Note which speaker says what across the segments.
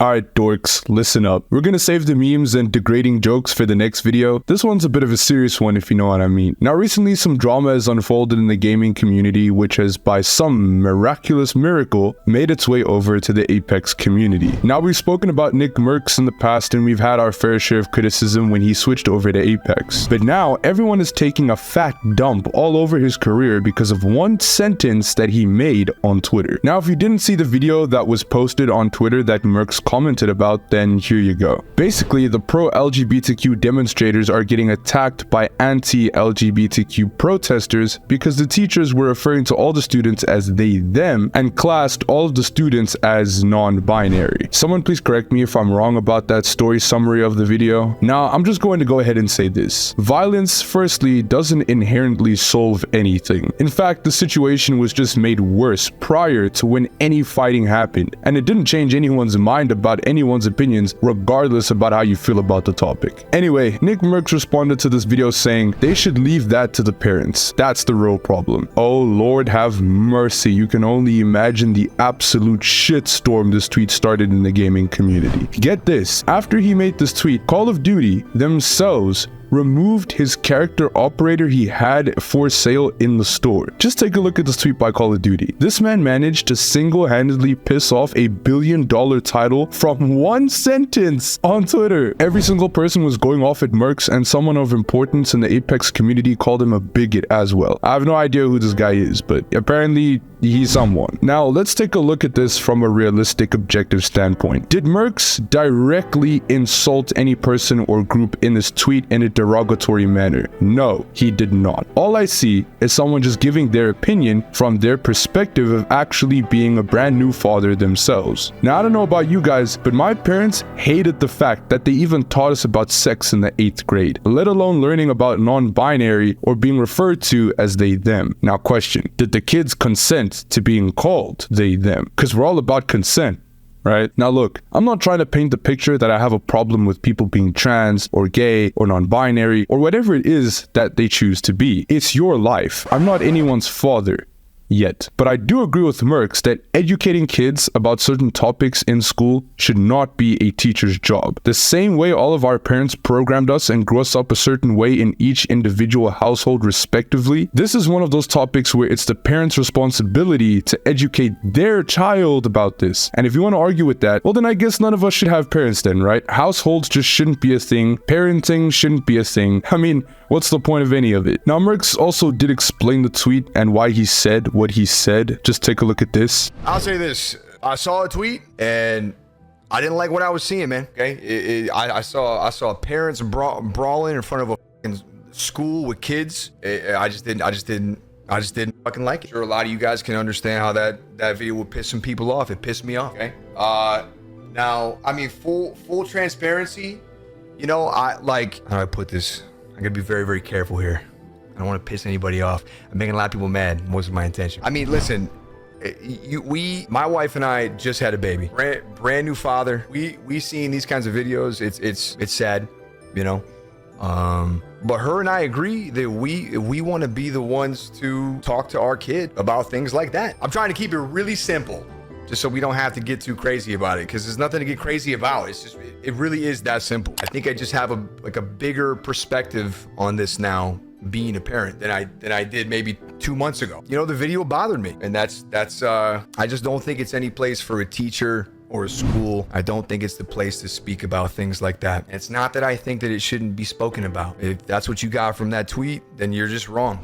Speaker 1: Alright dorks, listen up. We're gonna save the memes and degrading jokes for the next video. This one's a bit of a serious one if you know what I mean. Now recently some drama has unfolded in the gaming community which has by some miraculous miracle made its way over to the Apex community. Now we've spoken about Nickmercs in the past and we've had our fair share of criticism when he switched over to Apex. But now everyone is taking a fat dump all over his career because of one sentence that he made on Twitter. Now if you didn't see the video that was posted on Twitter that Mercs commented about, then here you go. Basically, the pro-LGBTQ demonstrators are getting attacked by anti-LGBTQ protesters because the teachers were referring to all the students as they, them, and classed all of the students as non-binary. Someone please correct me if I'm wrong about that story summary of the video. Now, I'm just going to go ahead and say this. Violence, firstly, doesn't inherently solve anything. In fact, the situation was just made worse prior to when any fighting happened, and it didn't change anyone's mind about anyone's opinions regardless about how you feel about the topic. Anyway, Nickmercs responded to this video saying they should leave that to the parents. That's the real problem. Oh Lord have mercy, you can only imagine the absolute shitstorm this tweet started in the gaming community. Get this, after he made this tweet, Call of Duty themselves removed his character operator he had for sale in the store. Just take a look at this tweet by Call of Duty. This man managed to single-handedly piss off $1 billion title from one sentence on Twitter. Every single person was going off at Mercs and someone of importance in the Apex community called him a bigot as well. I have no idea who this guy is, but apparently he's someone. Now let's take a look at this from a realistic, objective standpoint. Did Mercs directly insult any person or group in this tweet in a derogatory manner? No, he did not. All I see is someone just giving their opinion from their perspective of actually being a brand new father themselves. Now I don't know about you guys, but my parents hated the fact that they even taught us about sex in the 8th grade, let alone learning about non-binary or being referred to as they, them. Now question, did the kids consent to being called they, them? Because we're all about consent. Right? Now look, I'm not trying to paint the picture that I have a problem with people being trans or gay or non-binary or whatever it is that they choose to be. It's your life. I'm not anyone's father. Yet. But I do agree with Mercs that educating kids about certain topics in school should not be a teacher's job. The same way all of our parents programmed us and grew us up a certain way in each individual household respectively, this is one of those topics where it's the parents' responsibility to educate their child about this. And if you want to argue with that, well then I guess none of us should have parents then, right? Households just shouldn't be a thing. Parenting shouldn't be a thing. I mean, what's the point of any of it? Now Mercs also did explain the tweet and why he said what he said. Just take a look at this.
Speaker 2: I'll say this. I saw a tweet and I didn't like what I was seeing, man. Okay. I saw parents brawling in front of a fucking school with kids. I just didn't fucking like it. Sure, a lot of you guys can understand how that video would piss some people off. It pissed me off. Okay. Now, I mean, full transparency, you know, how do I put this? I'm gonna be very, very careful here. I don't want to piss anybody off. I'm making a lot of people mad. Most of my intention. I mean, listen, my wife and I just had a baby. Brand new father. We seen these kinds of videos. It's sad, you know. But her and I agree that we want to be the ones to talk to our kid about things like that. I'm trying to keep it really simple, just so we don't have to get too crazy about it, because there's nothing to get crazy about. It's just, it really is that simple. I think I just have a bigger perspective on this now, being a parent, than I did maybe 2 months ago. You know, the video bothered me, and that's I just don't think it's any place for a teacher or a school. I don't think it's the place to speak about things like that. It's not that I think that it shouldn't be spoken about. If that's what you got from that tweet, then you're just wrong.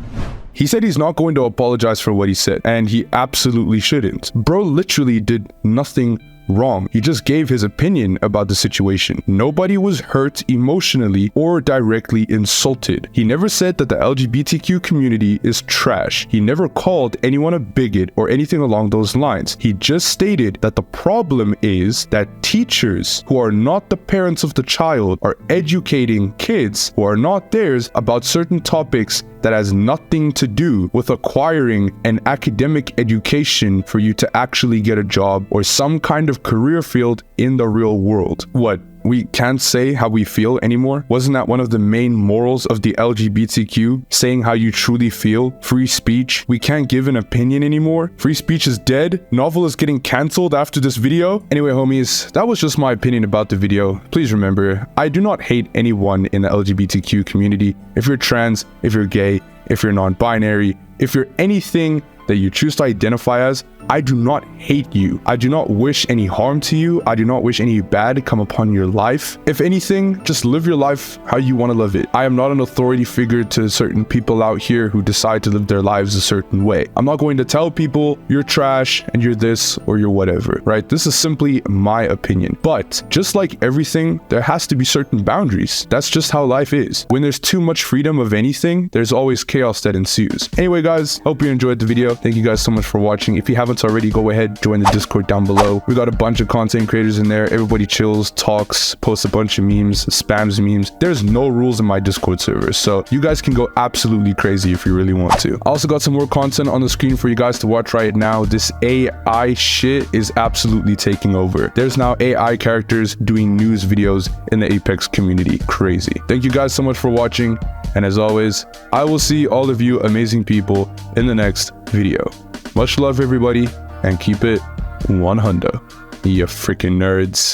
Speaker 1: He said he's not going to apologize for what he said, and he absolutely shouldn't. Bro literally did nothing wrong. He just gave his opinion about the situation. Nobody was hurt emotionally or directly insulted. He never said that the LGBTQ community is trash. He never called anyone a bigot or anything along those lines. He just stated that the problem is that teachers who are not the parents of the child are educating kids who are not theirs about certain topics that has nothing to do with acquiring an academic education for you to actually get a job or some kind of career field in the real world. What? we can't say how we feel anymore? Wasn't that one of the main morals of the LGBTQ? Saying how you truly feel? Free speech? We can't give an opinion anymore? Free speech is dead? Novel is getting cancelled after this video? Anyway, homies, that was just my opinion about the video. Please remember, I do not hate anyone in the LGBTQ community. If you're trans, if you're gay, if you're non-binary, if you're anything that you choose to identify as, I do not hate you. I do not wish any harm to you. I do not wish any bad come upon your life. If anything, just live your life how you want to live it. I am not an authority figure to certain people out here who decide to live their lives a certain way. I'm not going to tell people you're trash and you're this or you're whatever, right? This is simply my opinion. But just like everything, there has to be certain boundaries. That's just how life is. When there's too much freedom of anything, there's always chaos that ensues. Anyway, guys, hope you enjoyed the video. Thank you guys so much for watching. If you haven't already, go ahead, join the Discord down below. We got a bunch of content creators in there. Everybody chills, talks, posts a bunch of memes, spams memes. There's no rules in my Discord server, so you guys can go absolutely crazy if you really want to. I also got some more content on the screen for you guys to watch right now. This AI shit is absolutely taking over. There's now AI characters doing news videos in the Apex community. Crazy. Thank you guys so much for watching, and as always, I will see all of you amazing people in the next video. Much love, everybody, and keep it 100, you freaking nerds.